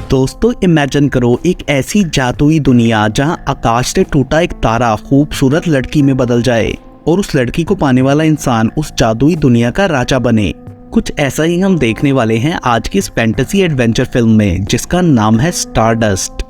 दोस्तों इमेजिन करो एक ऐसी जादुई दुनिया जहां आकाश से टूटा एक तारा खूबसूरत लड़की में बदल जाए और उस लड़की को पाने वाला इंसान उस जादुई दुनिया का राजा बने। कुछ ऐसा ही हम देखने वाले हैं आज की इस फैंटेसी एडवेंचर फिल्म में जिसका नाम है स्टारडस्ट।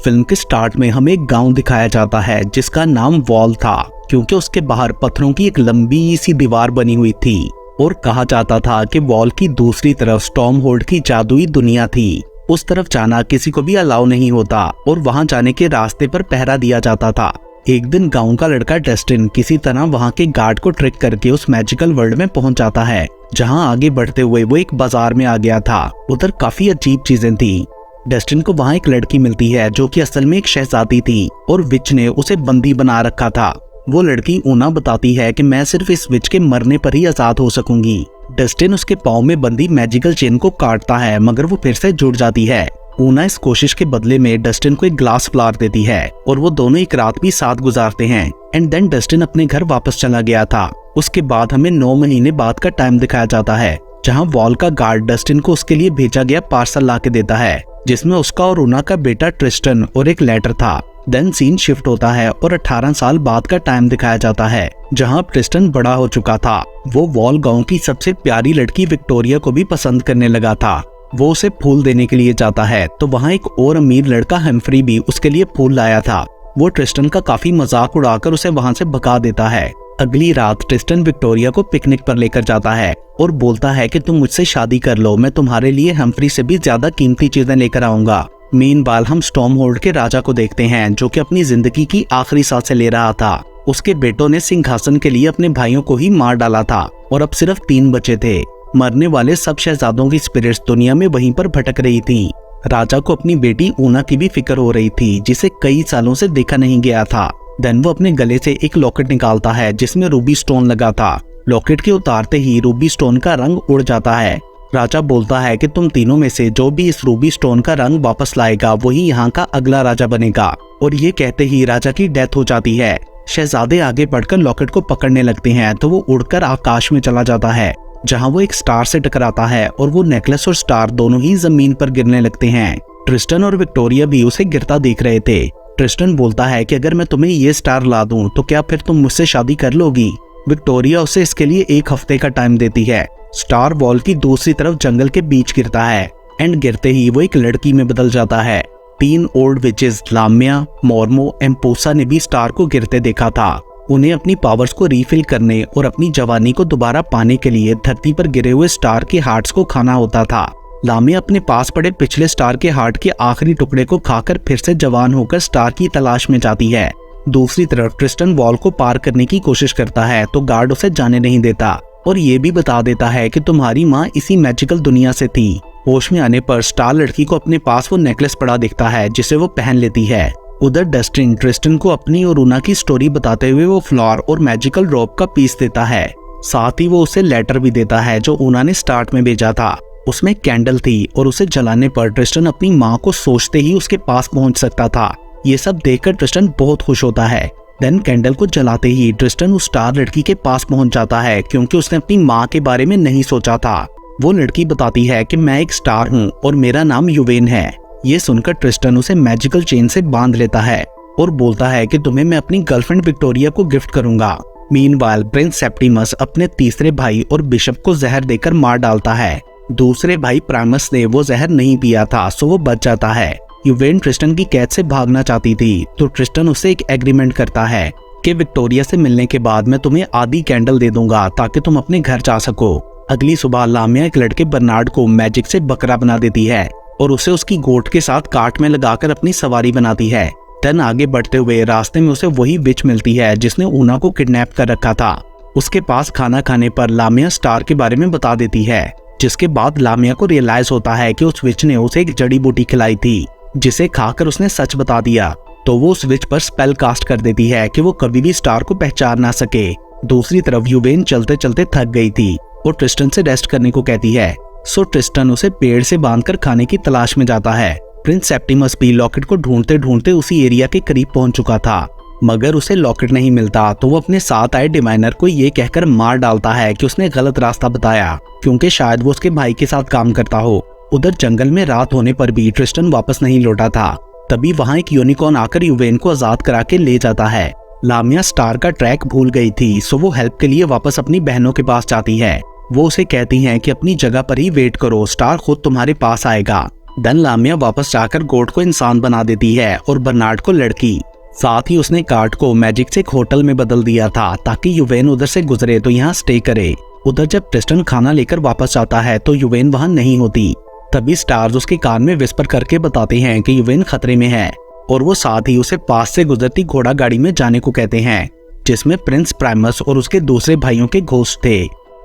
फिल्म के स्टार्ट में हमें एक गांव दिखाया जाता है जिसका नाम वॉल था क्योंकि उसके बाहर पत्थरों की एक लंबी सी दीवार बनी हुई थी और कहा जाता था कि वॉल की दूसरी तरफ स्टॉर्म होल्ड की जादुई दुनिया थी। उस तरफ जाना किसी को भी अलाउ नहीं होता और वहां जाने के रास्ते पर पहरा दिया जाता था। एक दिन गांव का लड़का डस्टिन किसी तरह वहां के गार्ड को ट्रिक करके उस मैजिकल वर्ल्ड में पहुंच जाता है जहां आगे बढ़ते हुए वो एक बाजार में आ गया था। उधर काफी अजीब चीजें थी। डस्टिन को वहां एक लड़की मिलती है जो कि असल में एक शहजादी थी और विच ने उसे बंदी बना रखा था। वो लड़की ऊना बताती है कि मैं सिर्फ इस विच के मरने पर ही आजाद हो सकूंगी। डस्टिन उसके पाँव में बंधी मैजिकल चेन को काटता है मगर वो फिर से जुड़ जाती है। ऊना इस कोशिश के बदले में डस्टिन को एक ग्लास फ्लावर देती है और वो दोनों एक रात भी साथ गुजारते हैं। एंड देन डस्टिन अपने घर वापस चला गया था। उसके बाद हमें 9 महीने बाद का टाइम दिखाया जाता है जहाँ वॉल का गार्ड डस्टिन को उसके लिए भेजा गया पार्सल ला के देता है जिसमें उसका और ऊना का बेटा ट्रिस्टन और एक लेटर था। देन सीन शिफ्ट होता है और 18 साल बाद का टाइम दिखाया जाता है जहां ट्रिस्टन बड़ा हो चुका था। वो वॉल गांव की सबसे प्यारी लड़की विक्टोरिया को भी पसंद करने लगा था। वो उसे फूल देने के लिए जाता है तो वहां एक और अमीर लड़का हम्फ्री भी उसके लिए फूल लाया था। वो ट्रिस्टन का काफी मजाक उड़ाकर उसे वहां से भगा देता है। अगली रात ट्रिस्टन विक्टोरिया को पिकनिक पर लेकर जाता है और बोलता है कि तुम मुझसे शादी कर लो, मैं तुम्हारे लिए हम्फ्री से भी ज्यादा कीमती चीजें लेकर आऊंगा। मीनवाइल हम स्टॉर्म होल्ड के राजा को देखते हैं जो कि अपनी जिंदगी की आखिरी सांसें ले रहा था। उसके बेटों ने सिंहासन के लिए अपने भाइयों को ही मार डाला था और अब सिर्फ 3 बचे थे। मरने वाले सब शहजादों की स्पिरिट्स दुनिया में वहीं पर भटक रही थी। राजा को अपनी बेटी ऊना की भी फिक्र हो रही थी जिसे कई सालों से देखा नहीं गया था। देन वो अपने गले से एक लॉकेट निकालता है जिसमें रूबी स्टोन लगा था। लॉकेट के उतारते ही रूबी स्टोन का रंग उड़ जाता है। राजा बोलता है कि तुम तीनों में से जो भी इस रूबी स्टोन का रंग वापस लाएगा वही यहाँ का अगला राजा बनेगा। और ये कहते ही राजा की डेथ हो जाती है। शहजादे आगे बढ़कर लॉकेट को पकड़ने लगते हैं तो वो उड़कर आकाश में चला जाता है जहाँ वो एक स्टार से टकराता है और वो नेकलेस और स्टार दोनों ही जमीन पर गिरने लगते हैं। ट्रिस्टन और विक्टोरिया भी उसे गिरता देख रहे थे। ट्रिस्टन बोलता है कि अगर मैं तुम्हें ये स्टार ला दूं तो क्या फिर तुम मुझसे शादी कर लोगी। विक्टोरिया उसे इसके लिए 1 हफ्ते का टाइम देती है। स्टार वॉल की दूसरी तरफ जंगल के बीच गिरता है एंड गिरते ही वो एक लड़की में बदल जाता है। 3 ओल्ड विचेस लाम्या, मोर्मो, एम्पोसा ने भी स्टार को गिरते देखा था। उन्हें अपनी पावर्स को रीफिल करने और अपनी जवानी को दोबारा पाने के लिए धरती पर गिरे हुए स्टार के हार्ट्स को खाना होता था। लाम्या अपने पास पड़े पिछले स्टार के हार्ट के आखिरी टुकड़े को खाकर फिर से जवान होकर स्टार की तलाश में जाती है। दूसरी तरफ ट्रिस्टन वॉल को पार करने की कोशिश करता है तो गार्ड उसे जाने नहीं देता और ये भी बता देता है कि तुम्हारी माँ इसी मैजिकल दुनिया से थी। होश में आने पर स्टार लड़की को अपने पास वो नेकलेस पड़ा दिखता है जिसे वो पहन लेती है। उधर डस्टिन ट्रिस्टन को अपनी और ऊना की स्टोरी बताते हुए वो फ्लावर और मैजिकल रोप का पीस देता है। साथ ही वो उसे लेटर भी देता है जो ऊना ने स्टार्ट में भेजा था। उसमें कैंडल थी और उसे जलाने पर ट्रिस्टन अपनी माँ को सोचते ही उसके पास पहुंच सकता था। ये सब देखकर ट्रिस्टन बहुत खुश होता है। देन कैंडल को जलाते ही ट्रिस्टन उस स्टार लड़की के पास पहुंच जाता है क्योंकि उसने अपनी माँ के बारे में नहीं सोचा था। वो लड़की बताती है कि मैं एक स्टार हूँ और मेरा नाम युवेन है। ये सुनकर ट्रिस्टन उसे मैजिकल चेन से बांध लेता है और बोलता है कि तुम्हें मैं अपनी गर्लफ्रेंड विक्टोरिया को गिफ्ट करूंगा। मीनवाइल प्रिंस सेप्टिमस अपने तीसरे भाई और बिशप को जहर देकर मार डालता है। दूसरे भाई प्राइमस ने वो जहर नहीं पिया था सो वो बच जाता है। युवेन ट्रिस्टन की कैद से भागना चाहती थी तो ट्रिस्टन उससे एक एग्रीमेंट करता है कि विक्टोरिया से मिलने के बाद मैं तुम्हें आधी कैंडल दे दूंगा ताकि तुम अपने घर जा सको। अगली सुबह लामिया एक लड़के बर्नार्ड को मैजिक से बकरा बना देती है और उसे उसकी गोट के साथ काट में लगाकर अपनी सवारी बनाती है। देन आगे बढ़ते हुए रास्ते में उसे वही विच मिलती है जिसने ऊना को किडनैप कर रखा था। उसके पास खाना खाने पर लामिया स्टार के बारे में बता देती है जिसके बाद लामिया को रियलाइज होता है कि उस विच ने उसे एक जड़ी बूटी खिलाई थी जिसे खाकर उसने सच बता दिया। तो वो उस विच पर स्पेल कास्ट कर देती है कि वो कभी भी स्टार को पहचान ना सके। दूसरी तरफ युवेन चलते चलते थक गई थी और ट्रिस्टन से रेस्ट करने को कहती है। सो ट्रिस्टन उसे पेड़ से बांधकर खाने की तलाश में जाता है। प्रिंस सेप्टिमस भी लॉकेट को ढूंढते ढूंढते उसी एरिया के करीब पहुंच चुका था मगर उसे लॉकेट नहीं मिलता तो वो अपने साथ आए डिवाइनर को ये कहकर मार डालता है कि उसने गलत रास्ता बताया क्योंकि शायद वो उसके भाई के साथ काम करता हो। उधर जंगल में रात होने पर भी ट्रिस्टन वापस नहीं लौटा था। तभी वहां एक यूनिकॉर्न आकर युवेन को आजाद करा के ले जाता है। लामिया स्टार का ट्रैक भूल गई थी, सो वो हेल्प के लिए वापस अपनी बहनों के पास जाती है। वो उसे कहती हैं कि अपनी जगह पर ही वेट करो, स्टार खुद तुम्हारे पास आएगा। देन लामिया वापस जाकर गोट को इंसान बना देती है और बर्नार्ड को लड़की। साथ ही उसने कार्ड को मैजिक से एक होटल में बदल दिया था ताकि युवेन उधर से गुजरे तो यहाँ स्टे करे। उधर जब ट्रिस्टन खाना लेकर वापस आता है तो युवेन वहाँ नहीं होती। तभी स्टार्स उसके कान में विस्पर करके बताते हैं कि युवेन खतरे में है और वो साथ ही उसे पास से गुजरती घोड़ा गाड़ी में जाने को कहते हैं, जिसमें प्रिंस प्राइमस और उसके दूसरे भाइयों के घोस्ट थे।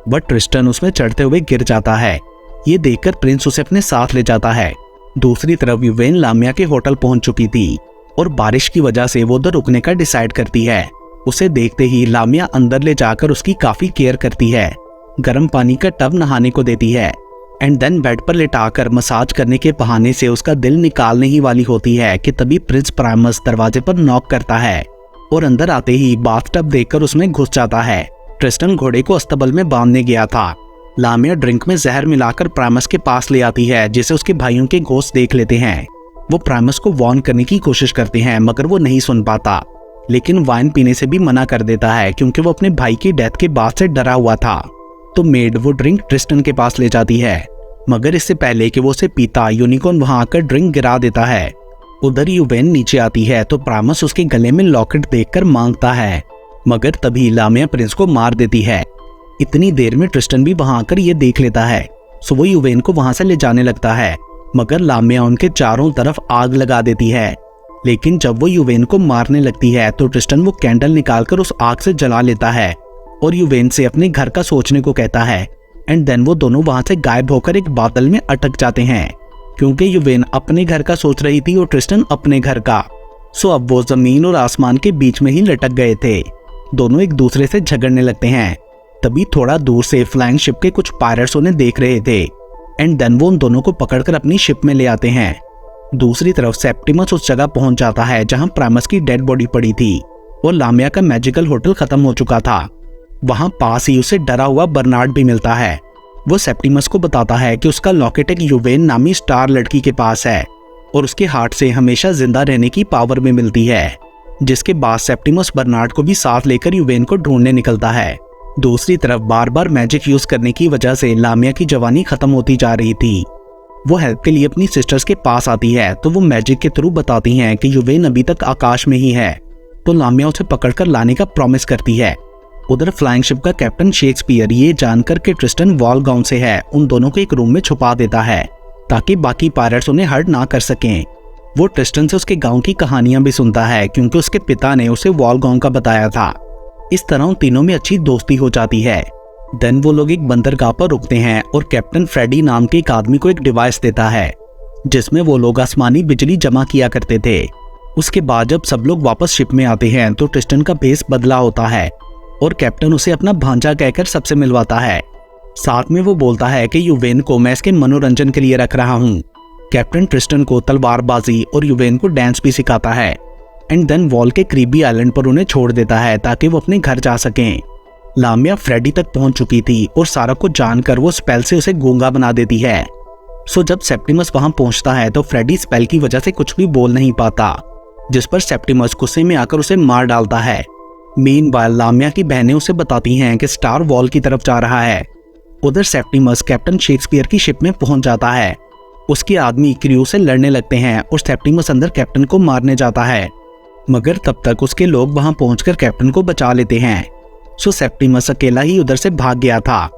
बट ट्रिस्टन उसमें चढ़ते हुए गिर जाता है। ये देखकर प्रिंस उसे अपने साथ ले जाता है। दूसरी तरफ युवेन लामिया के होटल पहुंच चुकी थी और बारिश की वजह से वो उधर रुकने का डिसाइड करती है। उसे देखते ही लामिया अंदर ले जाकर उसकी काफी केयर करती है, गर्म पानी का टब नहाने को देती है एंड देन बेड पर लिटाकर मसाज करने के बहाने से उसका दिल निकालने ही वाली होती है कि तभी प्रिंस प्राइमस दरवाजे पर नॉक करता है और अंदर आते ही बाथटब देखकर उसमें घुस जाता है। ट्रिस्टन घोड़े को अस्तबल में बांधने गया था। लामिया ड्रिंक में जहर मिलाकर प्राइमस के पास ले आती है, जिसे उसके भाइयों के घोस्ट देख लेते हैं। वो प्राइमस को वार्न करने की कोशिश करते हैं मगर वो नहीं सुन पाता, लेकिन वाइन पीने से भी मना कर देता है क्योंकि वो अपने भाई की डेथ के बाद से डरा हुआ था। तो मेड वो ड्रिंक ट्रिस्टन के पास ले जाती है, मगर इससे पहले कि वो उसे पीता यूनिकॉर्न वहां आकर ड्रिंक गिरा देता है। उधर युवेन नीचे आती है तो प्राइमस उसके गले में लॉकेट देखकर मांगता है, मगर तभी लामिया प्रिंस को मार देती है। इतनी देर में ट्रिस्टन भी वहां आकर ये देख लेता है, सो वो युवेन को वहां से ले जाने लगता है, मगर लामिया उनके चारों तरफ आग लगा देती है। लेकिन जब वो युवेन को मारने लगती है तो ट्रिस्टन वो कैंडल निकालकर उस आग से जला लेता है और युवेन से अपने घर का सोचने को कहता है एंड देन वो दोनों वहां से गायब होकर एक बादल में अटक जाते हैं, क्योंकि युवेन अपने घर का सोच रही थी और ट्रिस्टन अपने घर का। सो अब वो जमीन और आसमान के बीच में ही लटक गए थे। दोनों एक दूसरे से झगड़ने लगते हैं। तभी थोड़ा दूर से फ्लाइंग शिप के कुछ पायरेट्स उन्हें देख रहे थे एंड देन वो उन दोनों को पकड़कर अपनी शिप में ले आते हैं। दूसरी तरफ सेप्टिमस उस जगह पहुंच जाता है जहां प्राइमस की डेड बॉडी पड़ी थी और लामिया का मैजिकल होटल खत्म हो चुका था। वहां पास ही उसे डरा हुआ बर्नार्ड भी मिलता है। वो सेप्टिमस को बताता है कि उसका लॉकेट एक युवेन नामी स्टार लड़की के पास है और उसके हार्ट से हमेशा जिंदा रहने की पावर भी मिलती है, जिसके बाद सेप्टिमस बर्नार्ड को भी साथ लेकर युवेन को ढूंढने निकलता है। दूसरी तरफ बार बार मैजिक यूज करने की वजह से लामिया की जवानी खत्म होती जा रही थी। वो हेल्प के लिए अपनी सिस्टर्स के पास आती है तो वो मैजिक के थ्रू बताती हैं कि युवेन अभी तक आकाश में ही है, तो लामिया उसे पकड़कर लाने का प्रॉमिस करती है। उधर फ्लाइंग शिप का कैप्टन शेक्सपियर ये जानकर कि ट्रिस्टन वॉल गाउन से है, उन दोनों को एक रूम में छुपा देता है ताकि बाकी पायरेट्स उन्हें हर्ट ना कर सकें। वो ट्रिस्टन से उसके गांव की कहानियां भी सुनता है क्योंकि उसके पिता ने उसे वॉल गाउन का बताया था। इस तरह उन तीनों में अच्छी दोस्ती हो जाती है। देन वो लोग एक बंदरगाह पर रुकते हैं और कैप्टन फ्रेडी नाम के एक आदमी को एक डिवाइस देता है जिसमें वो लोग आसमानी बिजली जमा किया करते थे। उसके बाद जब सब लोग वापस शिप में आते हैं तो ट्रिस्टन का भेस बदला होता है और कैप्टन उसे अपना भांजा कहकर सबसे मिलवाता है। साथ में वो बोलता है कि युवेन को मैं इसके मनोरंजन के लिए रख रहा हूँ। कैप्टन ट्रिस्टन को तलवारबाजी और युवेन को डांस भी सिखाता है एंड देन वॉल के क्रीबी आइलैंड पर उन्हें छोड़ देता है ताकि वो अपने घर जा सकें। लामिया फ्रेडी तक पहुंच चुकी थी और सारा को जानकर वो स्पेल से उसे गूंगा बना देती है। सो जब सेप्टिमस वहां पहुंचता है तो फ्रेडी स्पेल की वजह से कुछ भी बोल नहीं पाता, जिस पर सेप्टिमस गुस्से में आकर उसे मार डालता है। मीनवाइल लामिया की बहनें उसे बताती हैं कि स्टार वॉल की तरफ जा रहा है। उधर सेप्टिमस कैप्टन शेक्सपियर की शिप में पहुंच जाता है। उसके आदमी क्रू से लड़ने लगते हैं और सेप्टिमस अंदर कैप्टन को मारने जाता है, मगर तब तक उसके लोग वहां पहुंचकर कैप्टन को बचा लेते हैं। सो सेप्टिमस अकेला ही उधर से भाग गया था।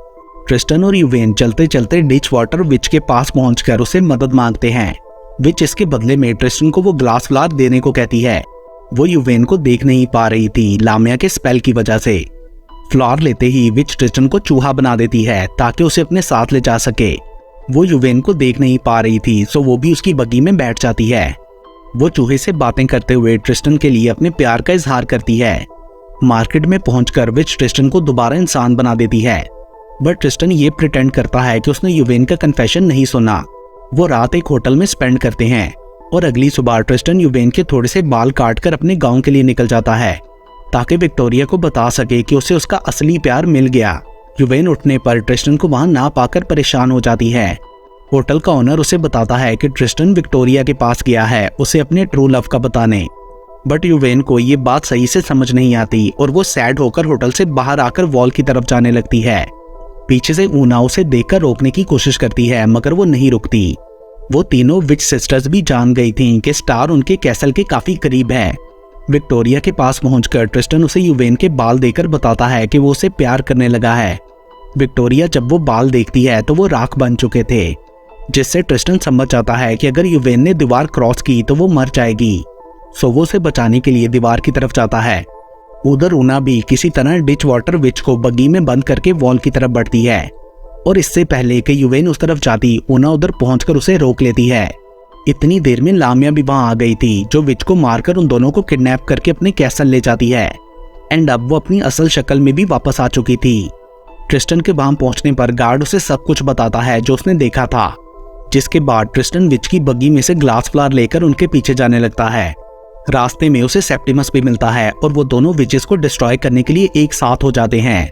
ट्रिस्टन और युवेन चलते चलते डिच वाटर विच के पास पहुंचकर उसे मदद मांगते हैं। विच इसके बदले में ट्रिस्टन को वो ग्लास फ्लावर देने को कहती है। वो युवेन को देख नहीं पा रही थी लामिया के स्पेल की वजह से। फ्लावर लेते ही विच ट्रिस्टन को चूहा बना देती है ताकि उसे अपने साथ ले जा सके। वो युवेन को देख नहीं पा रही थी, सो वो भी उसकी बग्गी में बैठ जाती है। वो चूहे से बातें करते हुए ट्रिस्टन के लिए अपने प्यार का इजहार करती है। मार्केट में पहुंचकर विच ट्रिस्टन को दोबारा इंसान बना देती है, बट ट्रिस्टन ये प्रिटेंड करता है कि उसने युवेन का कन्फेशन नहीं सुना। वो रात एक होटल में स्पेंड करते हैं और अगली सुबह ट्रिस्टन युवेन के थोड़े से बाल काटकर अपने गांव के लिए निकल जाता है ताकि विक्टोरिया को बता सके कि उसे उसका असली प्यार मिल गया। युवेन उठने पर ट्रिस्टन को वहां ना पाकर परेशान हो जाती है। होटल का ओनर उसे बताता है कि ट्रिस्टन विक्टोरिया के पास गया है उसे अपने ट्रू लव का बताने, बट युवेन को ये बात सही से समझ नहीं आती और वो सैड होकर होटल से बाहर आकर वॉल की तरफ जाने लगती है। पीछे से ऊना उसे देखकर रोकने की कोशिश करती है मगर वो नहीं रुकती। वो तीनों विच सिस्टर्स भी जान गई थीं कि स्टार उनके कैसल के काफी करीब है। विक्टोरिया के पास पहुंचकर ट्रिस्टन उसे युवेन के बाल देकर बताता है कि वो उसे प्यार करने लगा है। विक्टोरिया जब वो बाल देखती है तो वो राख बन चुके थे, जिससे ट्रिस्टन समझ जाता है कि अगर युवेन ने दीवार क्रॉस की तो वो मर जाएगी। सो वो उसे बचाने के लिए दीवार की तरफ जाता है। उधर ऊना भी किसी तरह डिच वाटर विच को बग्गी में बंद करके वॉल की तरफ बढ़ती है और इससे पहले कि युवेन उस तरफ जाती ऊना उधर पहुंचकर उसे रोक लेती है। इतनी देर में लामिया भी वहां आ गई थी जो विच को मारकर उन दोनों को किडनैप करके अपने कैसल ले जाती है एंड अब वो अपनी असल शक्ल में भी वापस आ चुकी थी। ट्रिस्टन के वहां पहुंचने पर गार्ड उसे सब कुछ बताता है जो उसने देखा था, जिसके बाद ट्रिस्टन विच की बग्गी में से ग्लास फ्लावर लेकर उनके पीछे जाने लगता है। रास्ते में उसे सेप्टिमस भी मिलता है और वो दोनों विचेस को डिस्ट्रॉय करने के लिए एक साथ हो जाते हैं।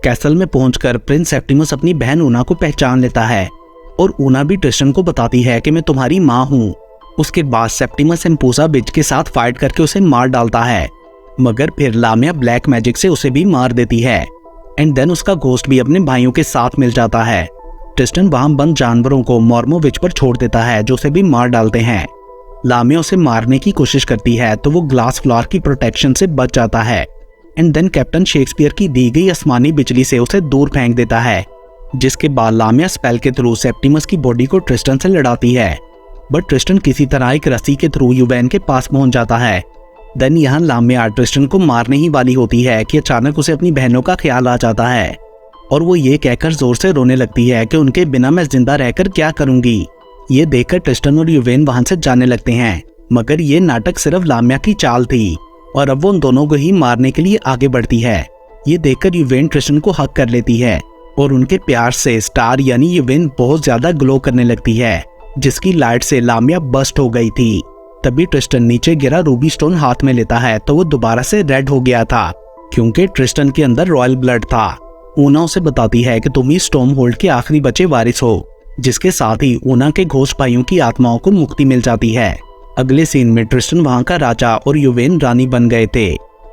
कैसल में पहुंचकर प्रिंस सेप्टिमस अपनी बहन ऊना को पहचान लेता है और ऊना भी ट्रिस्टन को बताती है कि मैं तुम्हारी माँ हूँ। उसके बाद सेप्टिमस एम्पूसा विच के साथ फाइट करके उसे मार डालता है, मगर फिर लामिया ब्लैक मैजिक से उसे भी मार देती है एंड देन उसका घोस्ट भी अपने भाइयों के साथ मिल जाता है। ट्रिस्टन वहां बंद जानवरों को मॉर्मो विच पर छोड़ देता है जो उसे भी मार डालते हैं। लामिया उसे मारने की कोशिश करती है तो वो ग्लास फ्लावर की प्रोटेक्शन से बच जाता है एंड देन कैप्टन शेक्सपियर की दी गई आसमानी बिजली से उसे दूर फेंक देता है, जिसके बाद लामिया स्पेल के थ्रू सेप्टिमस की बॉडी को ट्रिस्टन से लड़ाती है। बट ट्रिस्टन किसी तरह एक रस्सी के थ्रू युवेन के पास पहुंच जाता है। देन यहाँ लामिया ट्रिस्टन को मारने ही वाली होती है कि अचानक उसे अपनी बहनों का ख्याल आ जाता है और वो ये कहकर जोर से रोने लगती है कि उनके बिना मैं जिंदा रहकर क्या करूंगी। ये देखकर ट्रिस्टन और युवेन वहां से जाने लगते हैं, मगर ये नाटक सिर्फ लामिया की चाल थी और अब वो उन दोनों को ही मारने के लिए आगे बढ़ती है। ये देखकर युवेन ट्रिस्टन को हक कर लेती है और उनके प्यार से स्टार यानी युवेन बहुत ज्यादा ग्लो करने लगती है, जिसकी लाइट से लामिया बस्ट हो गई थी। तभी ट्रिस्टन नीचे गिरा रूबी स्टोन हाथ में लेता है तो वो दोबारा से रेड हो गया था क्योंकि ट्रिस्टन के अंदर रॉयल ब्लड था। ऊना उसे बताती है कि तुम ही स्टॉर्म होल्ड के आखिरी बचे वारिस हो, जिसके साथ ही ऊना के घोस्ट भाइयों की आत्माओं को मुक्ति मिल जाती है। अगले सीन में ट्रिस्टन वहां का राजा और युवेन रानी बन गए थे।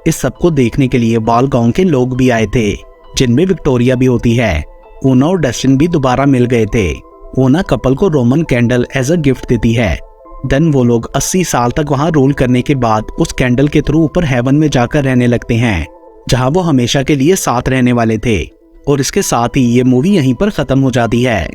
इस सब को देखने के लिए बाल गांव के लोग भी आए थे, जिनमें विक्टोरिया भी होती है। ऊना और डस्टिन भी दोबारा मिल गए थे। ऊना कपल को Roman candle as a gift देती है। देन वो लोग 80 साल तक वहां रूल करने के बाद उस कैंडल के थ्रू ऊपर हेवन में जाकर रहने लगते हैं, जहां वो हमेशा के लिए साथ रहने वाले थे। और इसके साथ ही ये मूवी यहीं पर खत्म हो जाती है।